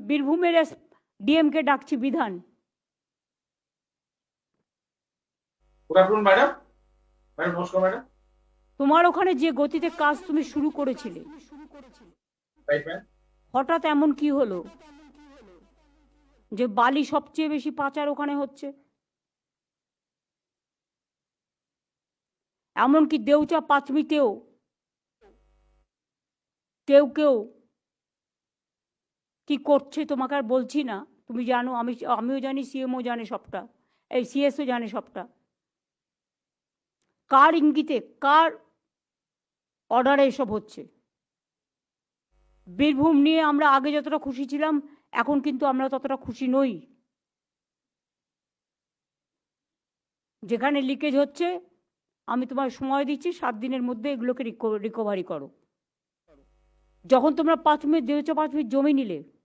বীরভূমের ডিএমকে ডাকছি বিধান। Good afternoon madam. ম্যাডাম নমস্কার ম্যাডাম। তোমার ওখানে যে গতিতে কাজ তুমি শুরু করেছিলে, রাইট ম্যাম। হঠাৎ এমন কি হলো যে বালি সবচেয়ে বেশি পাচার ওখানে হচ্ছে? এমনকি দেউচা পাঁচমিতেও কেউ কেউ কি করছে তোমাকে আর বলছি না, তুমি জানো, আমিও জানি, সিএমও জানে সবটা, এই সিএসও জানে সবটা। কার ইঙ্গিতে, কার অর্ডারে এসব হচ্ছে? বীরভূম নিয়ে আমরা আগে যতটা খুশি ছিলাম, এখন কিন্তু আমরা ততটা খুশি নই। যেখানে লিকেজ হচ্ছে, আমি তোমার সময় দিচ্ছি, 7 দিনের মধ্যে এগুলোকে রিকভারি করো। যখন তোমরা 5 মিনিট 205 মিনিট জমি নিলে,